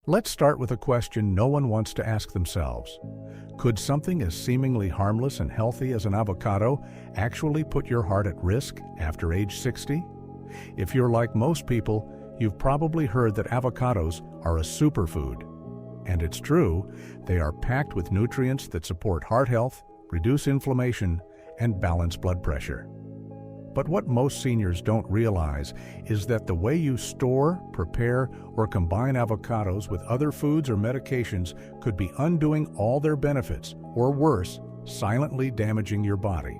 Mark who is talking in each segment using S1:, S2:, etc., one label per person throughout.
S1: Let's start with a question no one wants to ask themselves. Could something as seemingly harmless and healthy as an avocado actually put your heart at risk after age 60? If you're like most people, you've probably heard that avocados are a superfood. And it's true, they are packed with nutrients that support heart health, reduce inflammation, and balance blood pressure. But what most seniors don't realize is that the way you store, prepare, or combine avocados with other foods or medications could be undoing all their benefits, or worse, silently damaging your body.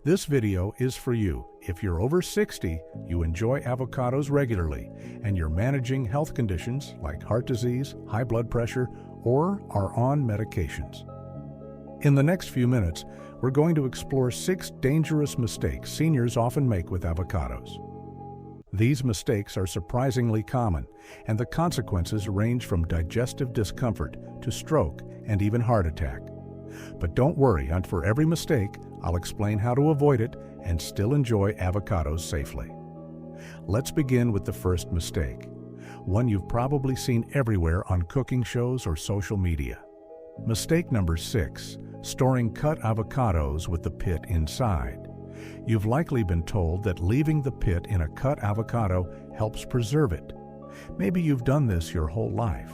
S1: This video is for you if you're over 60, you enjoy avocados regularly, and you're managing health conditions like heart disease, high blood pressure, or are on medications. In the next few minutes, we're going to explore 6 dangerous mistakes seniors often make with avocados. These mistakes are surprisingly common, and the consequences range from digestive discomfort to stroke and even heart attack. But don't worry, and for every mistake, I'll explain how to avoid it and still enjoy avocados safely. Let's begin with the first mistake, one you've probably seen everywhere on cooking shows or social media. Mistake number 6, storing cut avocados with the pit inside. You've likely been told that leaving the pit in a cut avocado helps preserve it. Maybe you've done this your whole life.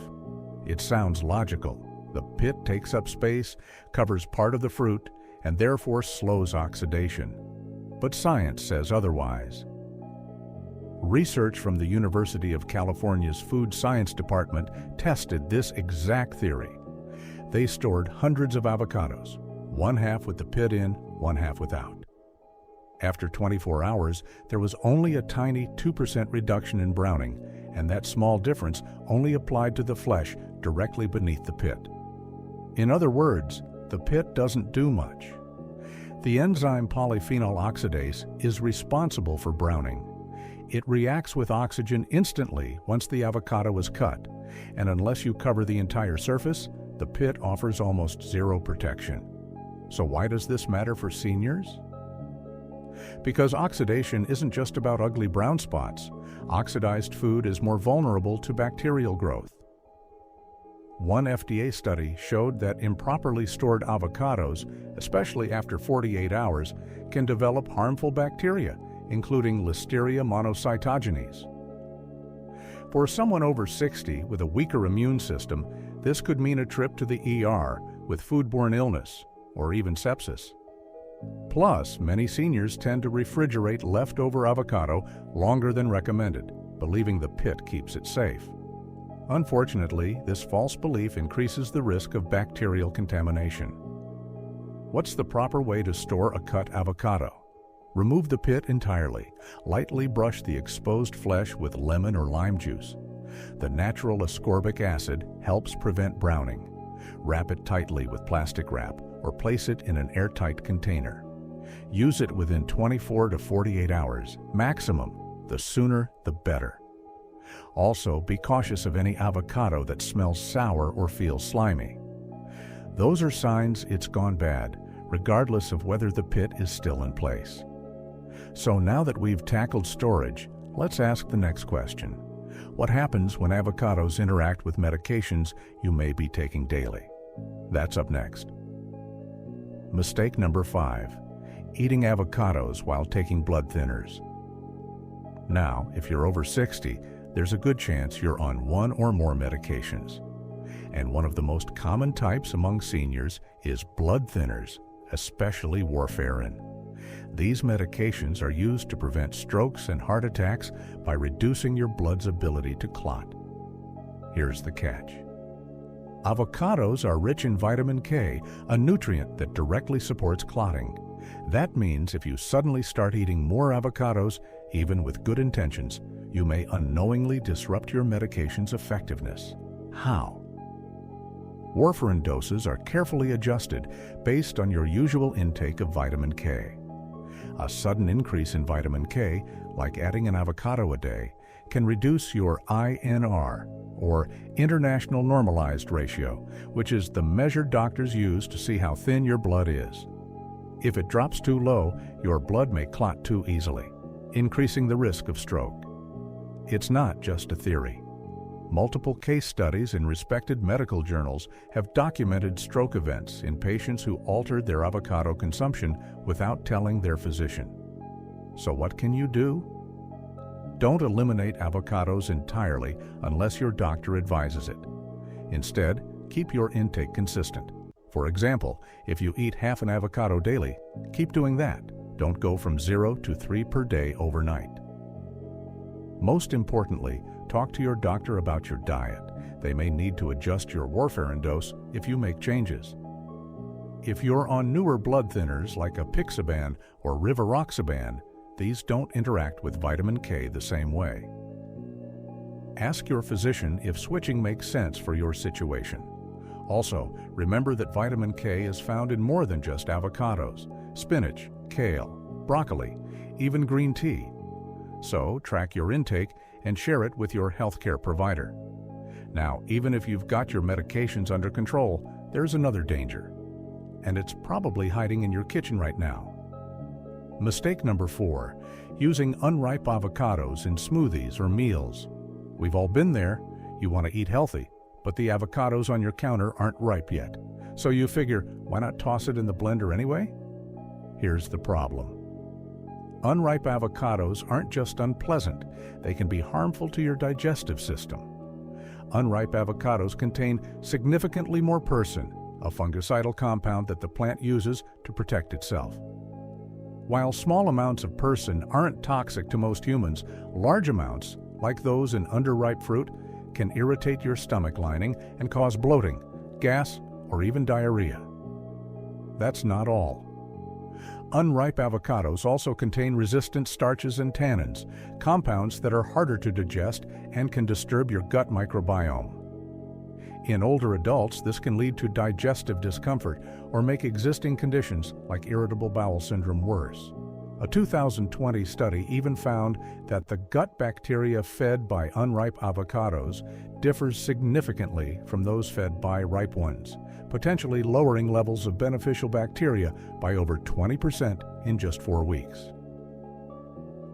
S1: It sounds logical. The pit takes up space, covers part of the fruit, and therefore slows oxidation. But science says otherwise. Research from the University of California's Food Science Department tested this exact theory. They stored hundreds of avocados, one half with the pit in, one half without. After 24 hours, there was only a tiny 2% reduction in browning, and that small difference only applied to the flesh directly beneath the pit. In other words, the pit doesn't do much. The enzyme polyphenol oxidase is responsible for browning. It reacts with oxygen instantly once the avocado is cut, and unless you cover the entire surface, the pit offers almost zero protection. So why does this matter for seniors? Because oxidation isn't just about ugly brown spots. Oxidized food is more vulnerable to bacterial growth. One FDA study showed that improperly stored avocados, especially after 48 hours, can develop harmful bacteria, including Listeria monocytogenes. For someone over 60 with a weaker immune system, this could mean a trip to the ER with foodborne illness or even sepsis. Plus, many seniors tend to refrigerate leftover avocado longer than recommended, believing the pit keeps it safe. Unfortunately, this false belief increases the risk of bacterial contamination. What's the proper way to store a cut avocado? Remove the pit entirely. Lightly brush the exposed flesh with lemon or lime juice. The natural ascorbic acid helps prevent browning. Wrap it tightly with plastic wrap or place it in an airtight container. Use it within 24 to 48 hours, maximum. The sooner, the better. Also, be cautious of any avocado that smells sour or feels slimy. Those are signs it's gone bad, regardless of whether the pit is still in place. So now that we've tackled storage, let's ask the next question. What happens when avocados interact with medications you may be taking daily? That's up next. Mistake number 5, eating avocados while taking blood thinners. Now, if you're over 60, there's a good chance you're on one or more medications. And one of the most common types among seniors is blood thinners, especially warfarin. These medications are used to prevent strokes and heart attacks by reducing your blood's ability to clot. Here's the catch. Avocados are rich in vitamin K, a nutrient that directly supports clotting. That means if you suddenly start eating more avocados, even with good intentions, you may unknowingly disrupt your medication's effectiveness. How? Warfarin doses are carefully adjusted based on your usual intake of vitamin K. A sudden increase in vitamin K, like adding an avocado a day, can reduce your INR, or International Normalized Ratio, which is the measure doctors use to see how thin your blood is. If it drops too low, your blood may clot too easily, increasing the risk of stroke. It's not just a theory. Multiple case studies in respected medical journals have documented stroke events in patients who altered their avocado consumption without telling their physician. So what can you do? Don't eliminate avocados entirely unless your doctor advises it. Instead, keep your intake consistent. For example, if you eat half an avocado daily, keep doing that. Don't go from 0 to 3 per day overnight. Most importantly, talk to your doctor about your diet. They may need to adjust your warfarin dose if you make changes. If you're on newer blood thinners like apixaban or rivaroxaban, these don't interact with vitamin K the same way. Ask your physician if switching makes sense for your situation. Also, remember that vitamin K is found in more than just avocados, spinach, kale, broccoli, even green tea. So, track your intake and share it with your healthcare provider. Now, even if you've got your medications under control, there's another danger. And it's probably hiding in your kitchen right now. Mistake number 4, using unripe avocados in smoothies or meals. We've all been there. You want to eat healthy, but the avocados on your counter aren't ripe yet. So you figure, why not toss it in the blender anyway? Here's the problem. Unripe avocados aren't just unpleasant, they can be harmful to your digestive system. Unripe avocados contain significantly more persin, a fungicidal compound that the plant uses to protect itself. While small amounts of persin aren't toxic to most humans, large amounts, like those in underripe fruit, can irritate your stomach lining and cause bloating, gas, or even diarrhea. That's not all. Unripe avocados also contain resistant starches and tannins, compounds that are harder to digest and can disturb your gut microbiome. In older adults, this can lead to digestive discomfort or make existing conditions like irritable bowel syndrome worse. A 2020 study even found that the gut bacteria fed by unripe avocados differs significantly from those fed by ripe ones, potentially lowering levels of beneficial bacteria by over 20% in just 4 weeks.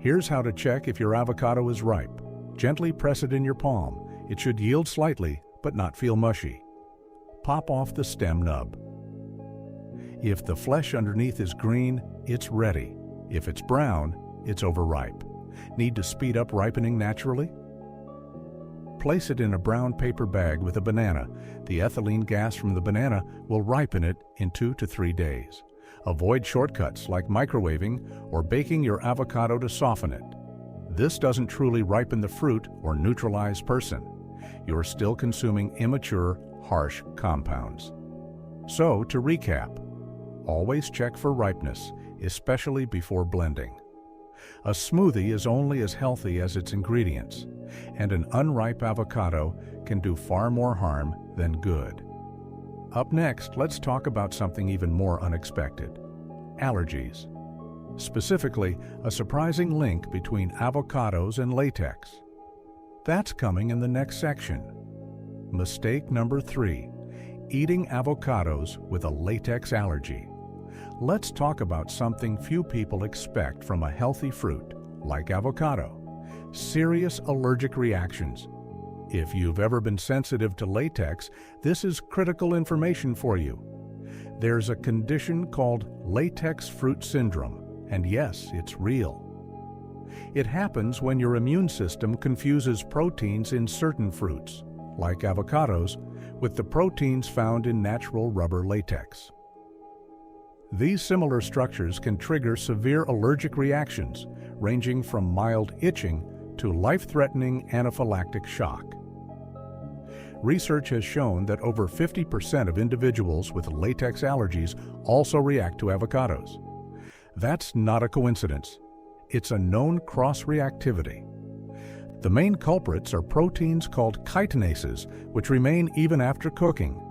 S1: Here's how to check if your avocado is ripe. Gently press it in your palm. It should yield slightly, but not feel mushy. Pop off the stem nub. If the flesh underneath is green, it's ready. If it's brown, it's overripe. Need to speed up ripening naturally? Place it in a brown paper bag with a banana. The ethylene gas from the banana will ripen it in 2 to 3 days. Avoid shortcuts like microwaving or baking your avocado to soften it. This doesn't truly ripen the fruit or neutralize persin. You're still consuming immature, harsh compounds. So, to recap, always check for ripeness, especially before blending. A smoothie is only as healthy as its ingredients, and an unripe avocado can do far more harm than good. Up next, let's talk about something even more unexpected: allergies. Specifically, a surprising link between avocados and latex. That's coming in the next section. Mistake number 3, eating avocados with a latex allergy. Let's talk about something few people expect from a healthy fruit, like avocado: serious allergic reactions. If you've ever been sensitive to latex, this is critical information for you. There's a condition called latex fruit syndrome, and yes, it's real. It happens when your immune system confuses proteins in certain fruits, like avocados, with the proteins found in natural rubber latex. These similar structures can trigger severe allergic reactions, ranging from mild itching to life-threatening anaphylactic shock. Research has shown that over 50% of individuals with latex allergies also react to avocados. That's not a coincidence. It's a known cross-reactivity. The main culprits are proteins called chitinases, which remain even after cooking.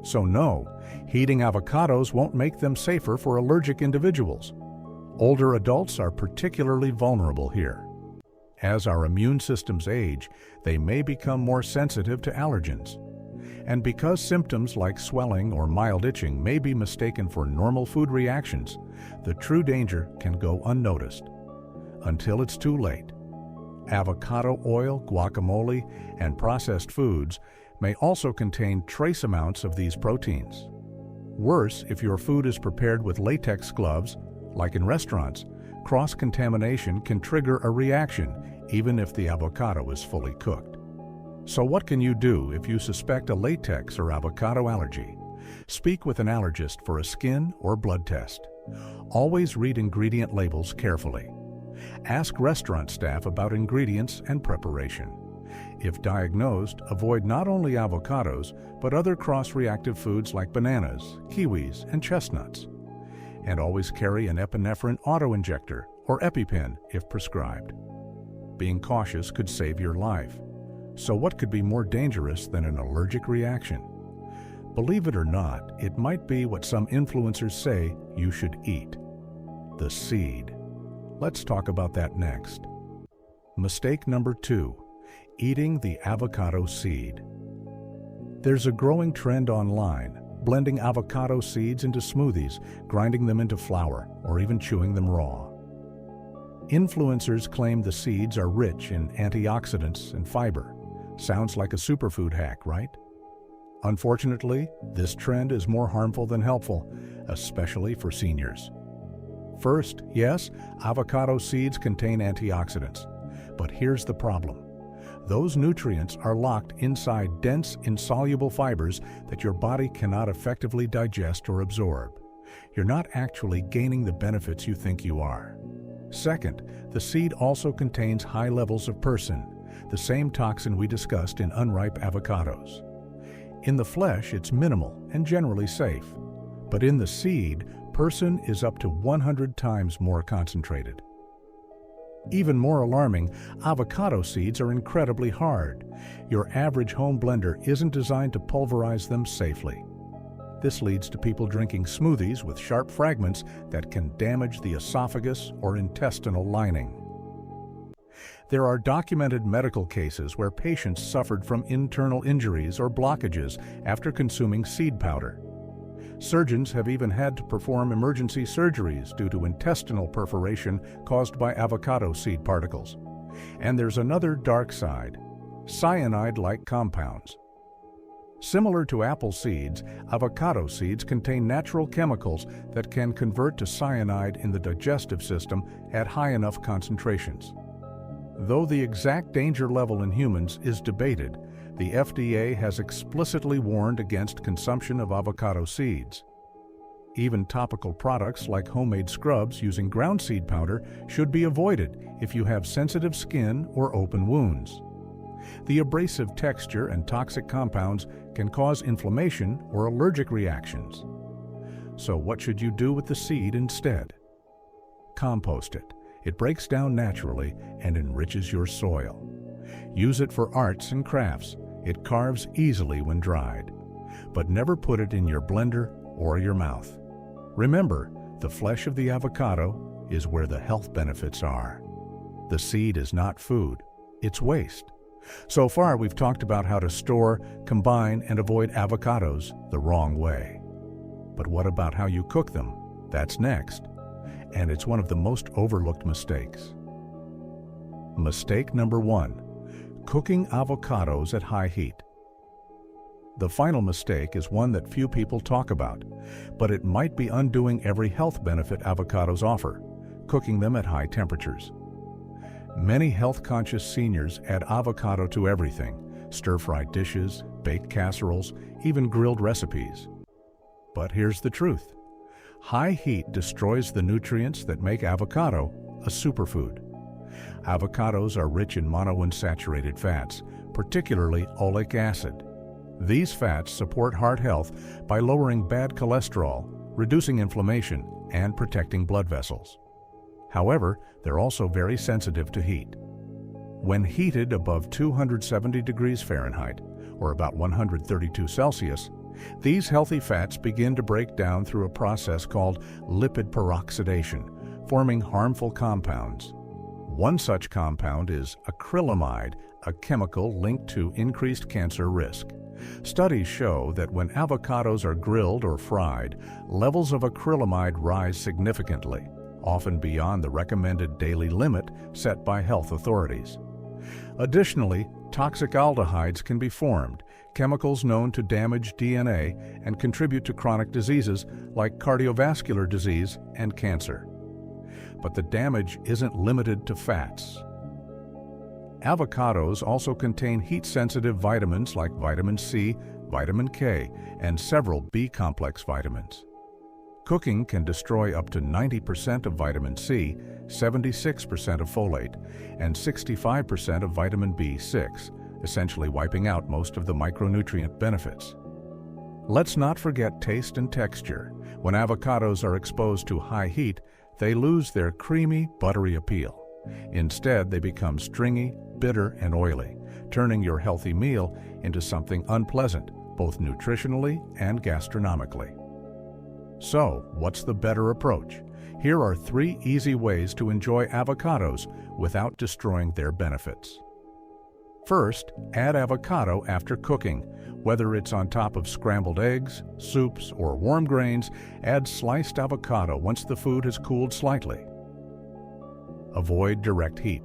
S1: So no, heating avocados won't make them safer for allergic individuals. Older adults are particularly vulnerable here. As our immune systems age, they may become more sensitive to allergens. And because symptoms like swelling or mild itching may be mistaken for normal food reactions, the true danger can go unnoticed until it's too late. Avocado oil, guacamole, and processed foods may also contain trace amounts of these proteins. Worse, if your food is prepared with latex gloves, like in restaurants, cross-contamination can trigger a reaction even if the avocado is fully cooked. So what can you do if you suspect a latex or avocado allergy? Speak with an allergist for a skin or blood test. Always read ingredient labels carefully. Ask restaurant staff about ingredients and preparation. If diagnosed, avoid not only avocados, but other cross-reactive foods like bananas, kiwis, and chestnuts. And always carry an epinephrine autoinjector or EpiPen if prescribed. Being cautious could save your life. So what could be more dangerous than an allergic reaction? Believe it or not, it might be what some influencers say you should eat: the seed. Let's talk about that next. Mistake number 2. Eating the avocado seed. There's a growing trend online, blending avocado seeds into smoothies, grinding them into flour, or even chewing them raw. Influencers claim the seeds are rich in antioxidants and fiber. Sounds like a superfood hack, right? Unfortunately, this trend is more harmful than helpful, especially for seniors. First, yes, avocado seeds contain antioxidants. But here's the problem. Those nutrients are locked inside dense, insoluble fibers that your body cannot effectively digest or absorb. You're not actually gaining the benefits you think you are. Second, the seed also contains high levels of persin, the same toxin we discussed in unripe avocados. In the flesh, it's minimal and generally safe. But in the seed, persin is up to 100 times more concentrated. Even more alarming, avocado seeds are incredibly hard. Your average home blender isn't designed to pulverize them safely. This leads to people drinking smoothies with sharp fragments that can damage the esophagus or intestinal lining. There are documented medical cases where patients suffered from internal injuries or blockages after consuming seed powder. Surgeons have even had to perform emergency surgeries due to intestinal perforation caused by avocado seed particles. And there's another dark side: cyanide-like compounds. Similar to apple seeds, avocado seeds contain natural chemicals that can convert to cyanide in the digestive system at high enough concentrations. Though the exact danger level in humans is debated, the FDA has explicitly warned against consumption of avocado seeds. Even topical products like homemade scrubs using ground seed powder should be avoided if you have sensitive skin or open wounds. The abrasive texture and toxic compounds can cause inflammation or allergic reactions. So what should you do with the seed instead? Compost it. It breaks down naturally and enriches your soil. Use it for arts and crafts. It carves easily when dried. But never put it in your blender or your mouth. Remember, the flesh of the avocado is where the health benefits are. The seed is not food, it's waste. So far, we've talked about how to store, combine, and avoid avocados the wrong way. But what about how you cook them? That's next. And it's one of the most overlooked mistakes. Mistake number 1. Cooking avocados at high heat. The final mistake is one that few people talk about, but it might be undoing every health benefit avocados offer: cooking them at high temperatures. Many health-conscious seniors add avocado to everything: stir-fried dishes, baked casseroles, even grilled recipes. But here's the truth. High heat destroys the nutrients that make avocado a superfood. Avocados are rich in monounsaturated fats, particularly oleic acid. These fats support heart health by lowering bad cholesterol, reducing inflammation, and protecting blood vessels. However, they're also very sensitive to heat. When heated above 270 degrees Fahrenheit, or about 132 Celsius, these healthy fats begin to break down through a process called lipid peroxidation, forming harmful compounds. One such compound is acrylamide, a chemical linked to increased cancer risk. Studies show that when avocados are grilled or fried, levels of acrylamide rise significantly, often beyond the recommended daily limit set by health authorities. Additionally, toxic aldehydes can be formed, chemicals known to damage DNA and contribute to chronic diseases like cardiovascular disease and cancer. But the damage isn't limited to fats. Avocados also contain heat-sensitive vitamins like vitamin C, vitamin K, and several B-complex vitamins. Cooking can destroy up to 90% of vitamin C, 76% of folate, and 65% of vitamin B6, essentially wiping out most of the micronutrient benefits. Let's not forget taste and texture. When avocados are exposed to high heat, they lose their creamy, buttery appeal. Instead, they become stringy, bitter, and oily, turning your healthy meal into something unpleasant, both nutritionally and gastronomically. So, what's the better approach? Here are 3 easy ways to enjoy avocados without destroying their benefits. First, add avocado after cooking. Whether it's on top of scrambled eggs, soups, or warm grains, add sliced avocado once the food has cooled slightly. Avoid direct heat.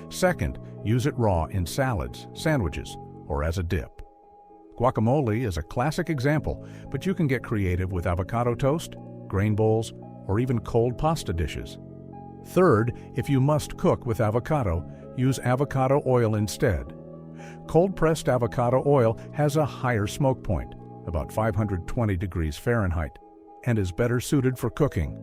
S1: Second, use it raw in salads, sandwiches, or as a dip. Guacamole is a classic example, but you can get creative with avocado toast, grain bowls, or even cold pasta dishes. Third, if you must cook with avocado, use avocado oil instead. Cold-pressed avocado oil has a higher smoke point, about 520 degrees Fahrenheit, and is better suited for cooking.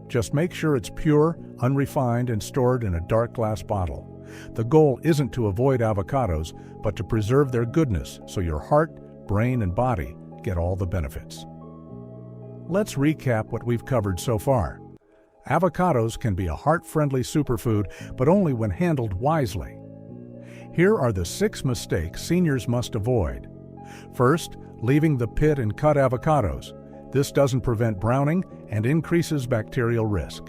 S1: Just make sure it's pure, unrefined, and stored in a dark glass bottle. The goal isn't to avoid avocados, but to preserve their goodness so your heart, brain, and body get all the benefits. Let's recap what we've covered so far. Avocados can be a heart-friendly superfood, but only when handled wisely. Here are the 6 mistakes seniors must avoid. First, leaving the pit and cut avocados. This doesn't prevent browning and increases bacterial risk.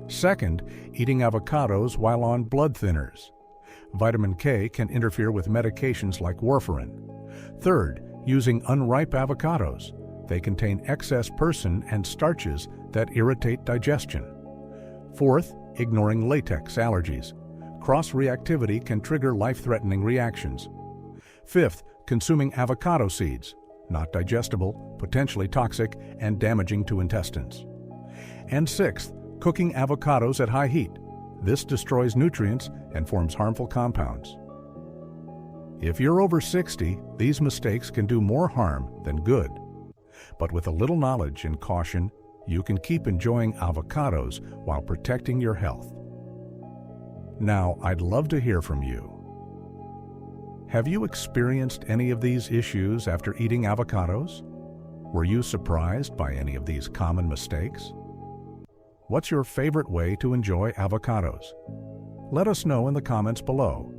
S1: Second, eating avocados while on blood thinners. Vitamin K can interfere with medications like warfarin. Third, using unripe avocados. They contain excess persin and starches that irritate digestion. Fourth, ignoring latex allergies. Cross-reactivity can trigger life-threatening reactions. Fifth, consuming avocado seeds. Not digestible, potentially toxic, and damaging to intestines. And sixth, cooking avocados at high heat. This destroys nutrients and forms harmful compounds. If you're over 60, these mistakes can do more harm than good. But with a little knowledge and caution, you can keep enjoying avocados while protecting your health. Now, I'd love to hear from you. Have you experienced any of these issues after eating avocados? Were you surprised by any of these common mistakes? What's your favorite way to enjoy avocados? Let us know in the comments below.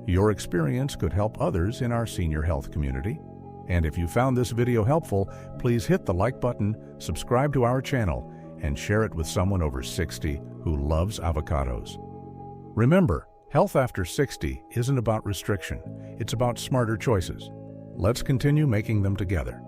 S1: Your experience could help others in our senior health community. And if you found this video helpful, please hit the like button, subscribe to our channel, and share it with someone over 60 who loves avocados. Remember, health after 60 isn't about restriction, it's about smarter choices. Let's continue making them together.